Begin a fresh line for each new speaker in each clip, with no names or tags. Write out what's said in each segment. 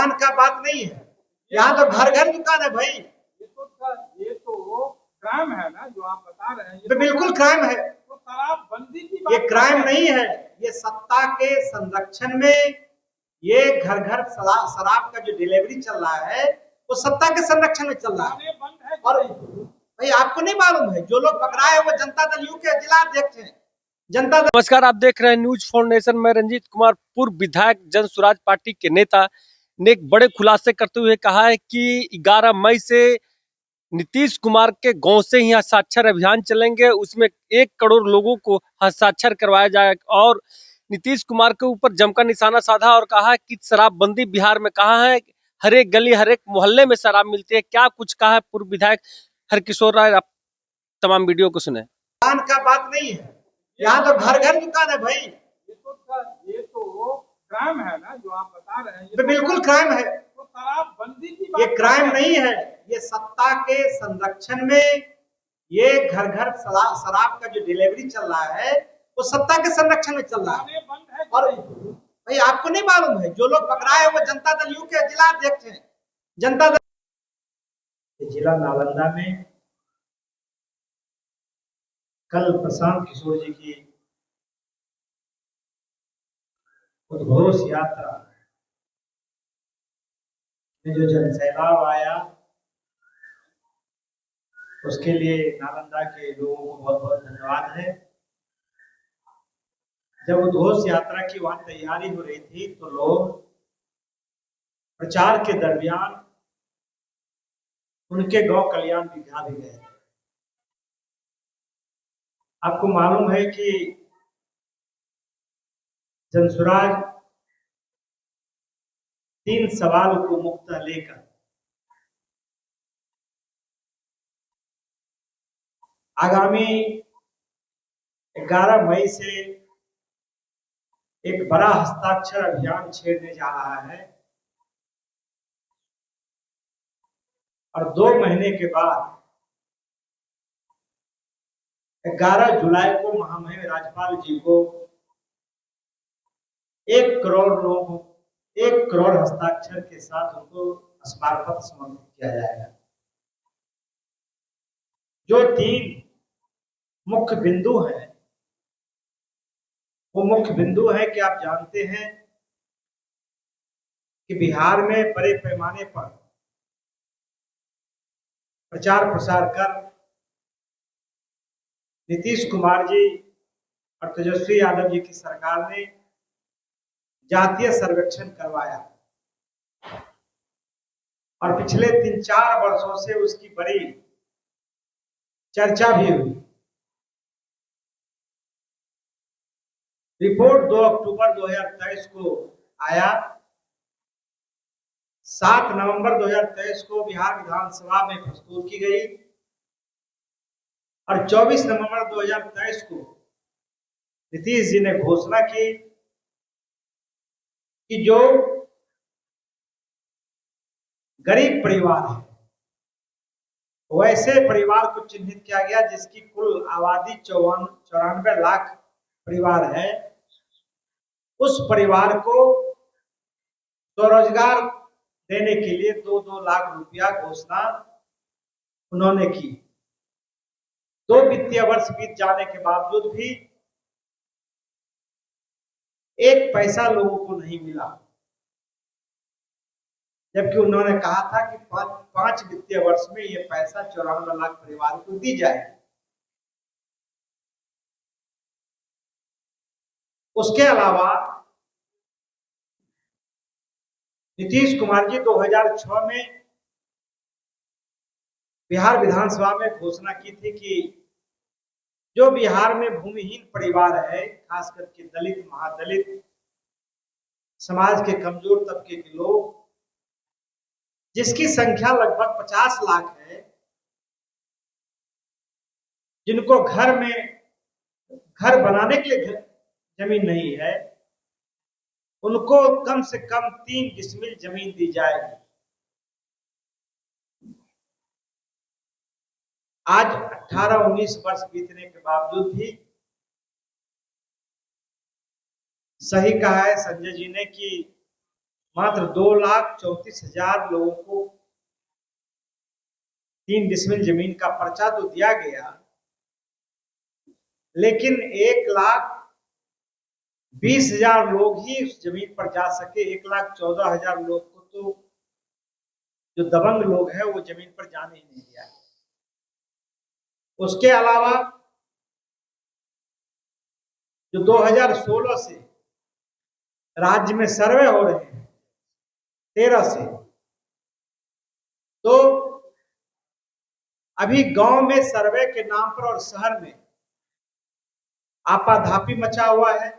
दुकान का बात नहीं है, यहाँ तो घर घर दुकान है भाई।
ये तो क्राइम है ना जो आप बता रहे हैं।
तो बिल्कुल क्राइम है,
तो शराबबंदी की
ये
बात
क्राइम नहीं है। ये सत्ता के संरक्षण में ये घर घर शराब का जो डिलीवरी चल रहा है वो सत्ता के संरक्षण में चल रहा है।
बंद है
और भाई आपको नहीं मालूम है, जो लोग पकड़ाए वो जनता दल यू के जिला अध्यक्ष हैं। जनता दल।
नमस्कार, आप देख रहे हैं न्यूज फाउंडेशन में। रंजीत कुमार पूर्व विधायक जन स्वराज पार्टी के नेता ने एक बड़े खुलासे करते हुए कहा है कि 11 मई से नीतीश कुमार के गांव से ही हस्ताक्षर अभियान चलेंगे। उसमें 1 करोड़ लोगों को हस्ताक्षर करवाया जाएगा और नीतीश कुमार के ऊपर जमकर निशाना साधा और कहा कि शराबबंदी बिहार में कहाँ है, हर एक गली हर एक मोहल्ले में शराब मिलती है। क्या कुछ कहा है पूर्व विधायक हरकिशोर राय, आप तमाम वीडियो को सुने।
दुकान का बात नहीं है, यहाँ तो घर घर दुकान है भाई।
ये तो क्राइम है ना जो आप बता रहे हैं।
तो बिल्कुल क्राइम है,
तो शराबबंदी की
ये
बात
क्राइम नहीं है। ये सत्ता के संरक्षण में ये घर घर शराब का जो डिलीवरी चल रहा है वो सत्ता के संरक्षण में चल रहा है।
बंद है।
और भाई आपको नहीं मालूम है, जो लोग पकड़ाए वो जनता दल यू के जिला अध्यक्ष हैं। जनता दल जिला नालंदा में कल प्रशांत किशोर जी की उद्घोष यात्रा में जो जनसैलाब आया उसके लिए नालंदा के लोगों को बहुत बहुत धन्यवाद है। जब उद्घोष यात्रा की वहां तैयारी हो रही थी तो लोग प्रचार के दरमियान उनके गांव कल्याण दिखा भी गए थे। आपको मालूम है कि जनसुराज 3 सवाल को मुक्त लेकर आगामी 11 मई से एक बड़ा हस्ताक्षर अभियान छेड़ने जा रहा है और 2 महीने के बाद 11 जुलाई को महामहिम राज्यपाल जी को 1 करोड़ लोग 1 करोड़ हस्ताक्षर के साथ उनको स्मारक समर्पित किया जाएगा। जो 3 मुख्य बिंदु हैं वो मुख्य बिंदु है कि आप जानते हैं कि बिहार में बड़े पैमाने पर प्रचार प्रसार कर नीतीश कुमार जी और तेजस्वी यादव जी की सरकार ने जातीय सर्वेक्षण करवाया और पिछले 3-4 वर्षों से उसकी बड़ी चर्चा भी हुई। रिपोर्ट 2 अक्टूबर 2023 को आया। 7 नवंबर 2023 को बिहार विधानसभा में प्रस्तुत की गई और 24 नवंबर 2023 को नीतीश जी ने घोषणा की कि जो गरीब परिवार है वैसे परिवार को चिन्हित किया गया जिसकी कुल आबादी 94 लाख परिवार है, उस परिवार को स्वरोजगार देने के लिए 2-2 लाख रुपया घोषणा उन्होंने की। 2 वित्तीय वर्ष बीत जाने के बावजूद भी 1 पैसा लोगों को नहीं मिला, जबकि उन्होंने कहा था कि 5 वित्तीय वर्ष में ये पैसा 94 लाख परिवार को दी जाएगी। उसके अलावा नीतीश कुमार जी 2006 में बिहार विधानसभा में घोषणा की थी कि जो बिहार में भूमिहीन परिवार है, खास करके दलित, महादलित समाज के कमजोर तबके के लोग, जिसकी संख्या लगभग 50 लाख है, जिनको घर बनाने के लिए जमीन नहीं है, उनको कम से कम 3 डिसमिल जमीन दी जाएगी। आज 18-19 वर्ष बीतने के बावजूद भी सही कहा है संजय जी ने कि मात्र 2,34,000 लोगों को 3 डिसमिल जमीन का पर्चा तो दिया गया, लेकिन 1,20,000 लोग ही उस जमीन पर जा सके। 1,14,000 लोग को तो जो दबंग लोग हैं वो जमीन पर जाने ही नहीं दिया। उसके अलावा जो 2016 से राज्य में सर्वे हो रहे हैं 13 से, तो अभी गांव में सर्वे के नाम पर और शहर में आपाधापी मचा हुआ है।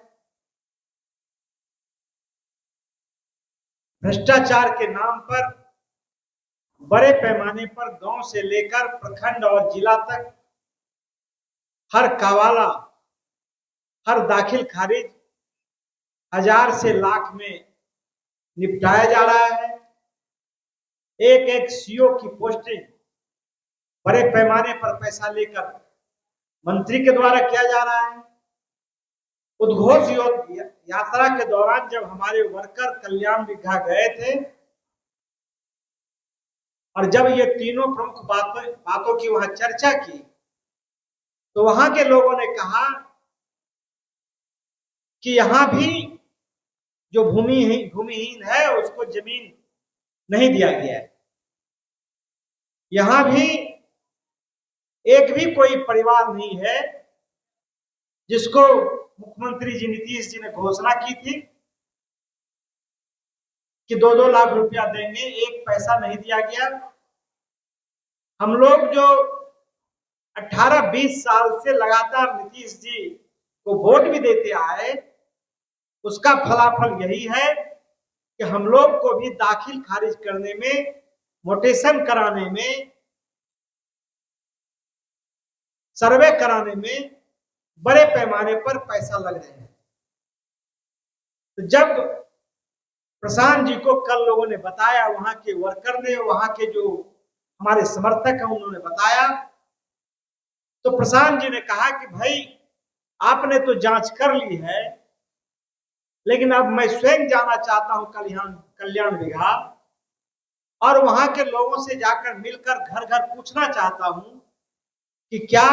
भ्रष्टाचार के नाम पर बड़े पैमाने पर गांव से लेकर प्रखंड और जिला तक हर कवाला, हर दाखिल खारिज 1000 से लाख में निपटाया जा रहा है। एक एक सीओ की पोस्टिंग बड़े पैमाने पर पैसा लेकर मंत्री के द्वारा किया जा रहा है। उद्घोष यात्रा के दौरान जब हमारे वर्कर कल्याण विभाग गए थे और जब ये तीनों प्रमुख बातों की वहां चर्चा की, तो वहां के लोगों ने कहा कि यहां भी जो भूमिहीन है उसको जमीन नहीं दिया गया है। यहां भी एक भी कोई परिवार नहीं है जिसको मुख्यमंत्री जी नीतीश जी ने घोषणा की थी कि 2-2 लाख रुपया देंगे, एक पैसा नहीं दिया गया। हम लोग जो 18-20 साल से लगातार नीतीश जी को वोट भी देते आए, उसका फलाफल यही है कि हम लोग को भी दाखिल खारिज करने में, मोटेशन कराने में, सर्वे कराने में बड़े पैमाने पर पैसा लग रहे हैं। तो जब प्रशांत जी को कल लोगों ने बताया, वहां के वर्कर ने, वहां के जो हमारे समर्थक हैं उन्होंने बताया, तो प्रशांत जी ने कहा कि भाई आपने तो जांच कर ली है, लेकिन अब मैं स्वयं जाना चाहता हूं कल्याण विभाग और वहां के लोगों से जाकर मिलकर घर घर पूछना चाहता हूं कि क्या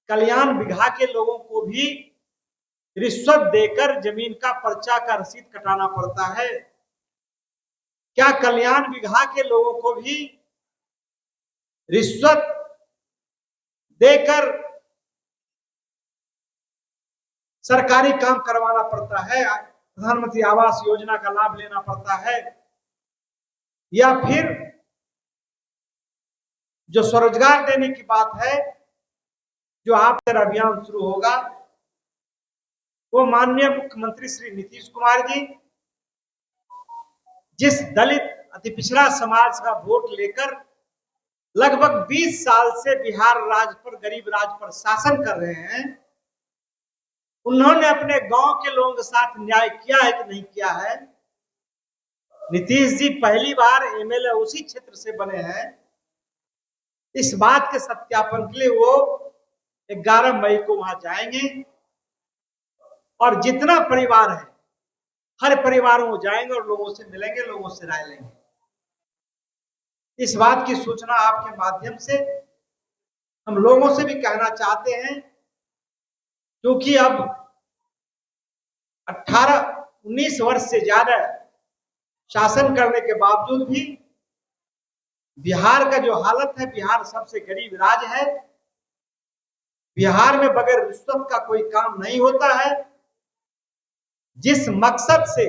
कल्याण विभाग के लोगों को भी रिश्वत देकर जमीन का पर्चा का रसीद कटाना पड़ता है? क्या कल्याण विभाग के लोगों को भी रिश्वत देकर सरकारी काम करवाना पड़ता है? प्रधानमंत्री आवास योजना का लाभ लेना पड़ता है? या फिर जो स्वरोजगार देने की बात है, जो आपका अभियान शुरू होगा, वो माननीय मुख्यमंत्री श्री नीतीश कुमार जी जिस दलित अति पिछड़ा समाज का वोट लेकर लगभग 20 साल से बिहार राज्य पर, गरीब राज्य पर शासन कर रहे हैं, उन्होंने अपने गांव के लोगों के साथ न्याय किया है कि नहीं किया है? नीतीश जी पहली बार एमएलए उसी क्षेत्र से बने हैं। इस बात के सत्यापन के लिए वो 11 मई को वहां जाएंगे और जितना परिवार है हर परिवार में जाएंगे और लोगों से मिलेंगे, लोगों से राय लेंगे। इस बात की सूचना आपके माध्यम से हम लोगों से भी कहना चाहते हैं, क्योंकि अब 18-19 वर्ष से ज्यादा शासन करने के बावजूद भी बिहार का जो हालत है, बिहार सबसे गरीब राज्य है, बिहार में बगैर रिश्वत का कोई काम नहीं होता है। जिस मकसद से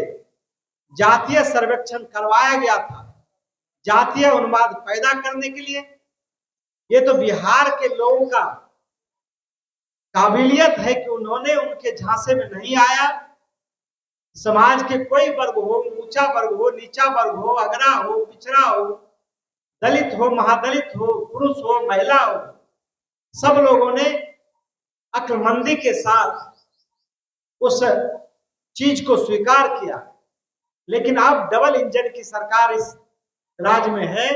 जातीय सर्वेक्षण करवाया गया था, जातीय उन्माद पैदा करने के लिए, ये तो बिहार के लोगों का काबिलियत है कि उन्होंने उनके झांसे में नहीं आया। समाज के कोई वर्ग हो, ऊंचा वर्ग हो, नीचा वर्ग हो, अगड़ा हो, पिछड़ा हो, दलित हो, महादलित हो, पुरुष हो, महिला हो, सब लोगों ने अक्लमंदी के साथ उस चीज को स्वीकार किया। लेकिन अब डबल इंजन की सरकार इस राज्य में है।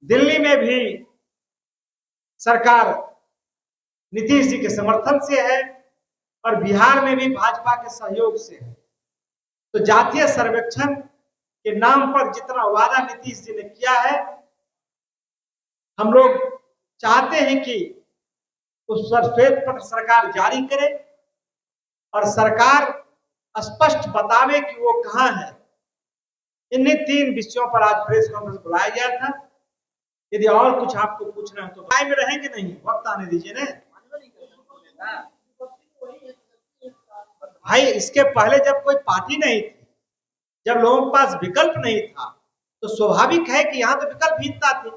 दिल्ली में भी सरकार नीतीश जी के समर्थन से है और बिहार में भी भाजपा के सहयोग से है। तो जातीय सर्वेक्षण के नाम पर जितना वादा नीतीश जी ने किया है, हम लोग चाहते हैं कि उस पर श्वेत पत्र सरकार जारी करे और सरकार स्पष्ट बतावे कि वो कहां है। इन्हीं 3 विषयों पर आज प्रेस कॉन्फ्रेंस बुलाया गया था। यदि और कुछ आपको पूछना है तो में रहेंगे, नहीं वक्त आने दीजिए ना भाई। इसके पहले जब कोई पार्टी नहीं थी, जब लोगों के पास विकल्प नहीं था, तो स्वाभाविक है कि यहाँ तो विकल्पहीनता थी।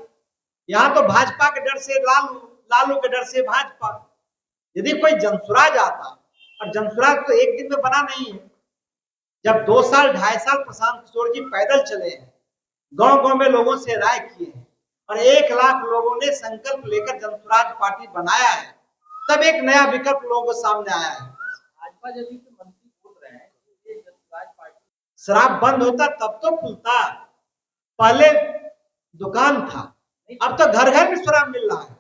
यहाँ तो भाजपा के डर से लालू, लालू के डर से भाजपा। यदि कोई जनसुराज आता, और जनसुराज तो एक दिन में बना नहीं है, जब 2 साल 2.5 साल प्रशांत किशोर जी पैदल चले हैं, गांव-गांव में लोगों से राय किए हैं और 1 लाख लोगों ने संकल्प लेकर जनसुराज पार्टी बनाया है, तब एक नया विकल्प लोगों के सामने आया है।
भाजपा जब मंत्री बोल रहे हैं कि जनसुराज पार्टी
शराब बंद होता तब तो खुलता। पहले दुकान था, अब तो घर घर में शराब मिल रहा है।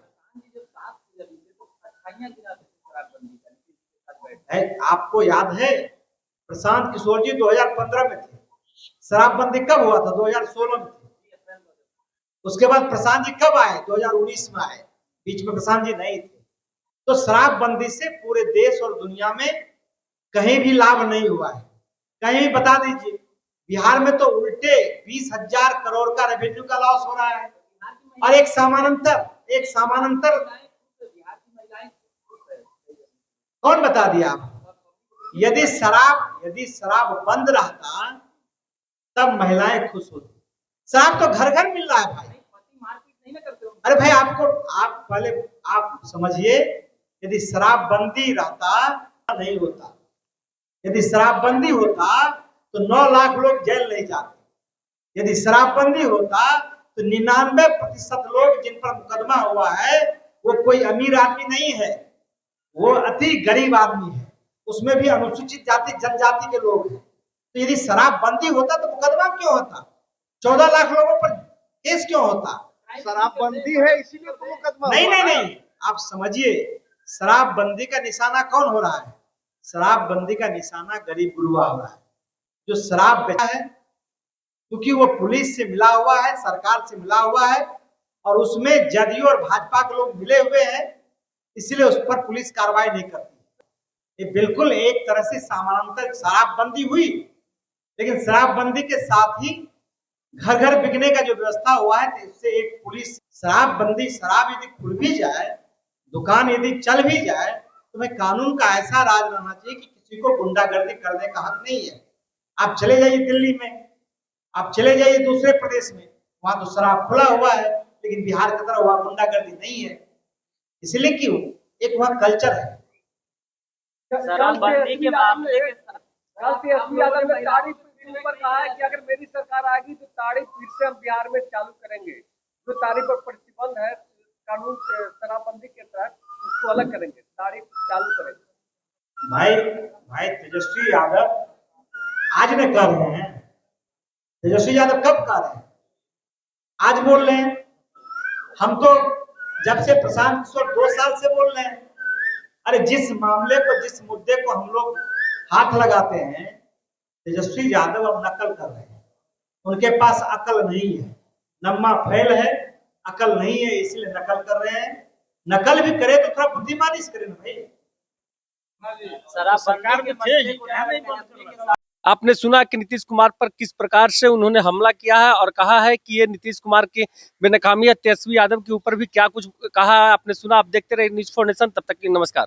आपको याद है प्रशांत किशोर जी 2015 में थे, शराबबंदी कब हुआ था? 2016 में थे। उसके बाद प्रशांत जी कब आए? 2019 में आए, बीच में प्रशांत जी नहीं थे। तो शराबबंदी से पूरे देश और दुनिया में कहीं भी लाभ नहीं हुआ है। कहीं भी बता दीजिए, बिहार में तो उल्टे 20,000 करोड़ का रेवेन्यू का लॉस हो रहा है। और एक समानांतर कौन बता दिया आपको? यदि शराब बंद रहता तब महिलाएं खुश होती। शराब तो घर घर मिल रहा है भाई। अरे भाई आप पहले आप समझिए, यदि शराबबंदी रहता नहीं होता, यदि शराबबंदी होता तो 9 लाख लोग जेल नहीं जाते। यदि शराबबंदी होता तो 99% लोग जिन पर मुकदमा हुआ है वो कोई अमीर आदमी नहीं है, वो अति गरीब आदमी है, उसमें भी अनुसूचित जाति जनजाति के लोग हैं। तो यदि शराबबंदी होता तो मुकदमा क्यों होता? 14 लाख लोगों पर केस क्यों होता?
शराबबंदी है इसीलिए तो मुकदमा।
नहीं, आप समझिए, शराबबंदी का निशाना कौन हो रहा है? शराबबंदी का निशाना गरीब गुरुआ हो रहा है, जो शराब बेचा है, क्योंकि वो पुलिस से मिला हुआ है, सरकार से मिला हुआ है, और उसमें जदयू और भाजपा के लोग मिले हुए हैं, इसलिए उस पर पुलिस कार्रवाई नहीं करती। ये बिल्कुल एक तरह से समानांतर शराबबंदी हुई, लेकिन शराबबंदी के साथ ही घर घर बिकने का जो व्यवस्था हुआ है, तो इससे एक पुलिस शराबबंदी, शराब यदि खुल भी जाए, दुकान यदि चल भी जाए, तो मैं कानून का ऐसा राज रहना चाहिए कि किसी को गुंडागर्दी करने का हक नहीं है। आप चले जाइए दिल्ली में, आप चले जाइए दूसरे प्रदेश में, वहां तो शराब खुला हुआ है, लेकिन बिहार की तरह वहां गुंडागर्दी नहीं है। इसलिए क्यों? एक वहां कल्चर है।
शराबबंदी के मामले में तारीफ पर कहा है कि अगर मेरी सरकार आएगी तो तारीफ फिर से हम बिहार में चालू करेंगे। जो तारीफ पर प्रतिबंध है कानून शराबबंदी के तहत, उसको अलग करेंगे, तारीफ चालू करेंगे।
भाई तेजस्वी यादव आज ने कह रहे हैं, तेजस्वी यादव कब कह रहे हैं? आज बोल रहे हैं। हम तो जब से प्रशांत किशोर 2 साल से बोल रहे हैं। अरे जिस मामले को, जिस मुद्दे को हम लोग हाथ लगाते हैं, तेजस्वी यादव अब नकल कर रहे हैं। उनके पास अकल नहीं है, नम्मा फैल है, अकल नहीं है, इसलिए नकल कर रहे हैं। नकल भी करे तो थोड़ा बुद्धिमानी से करें ना भाई।
आपने सुना कि नीतीश कुमार पर किस प्रकार से उन्होंने हमला किया है और कहा है कि ये नीतीश कुमार की बेनकामी तेजस्वी यादव के ऊपर भी क्या कुछ कहा है। आपने सुना, आप देखते रहे न्यूज़ 4 नेशन। तब तक के लिए नमस्कार।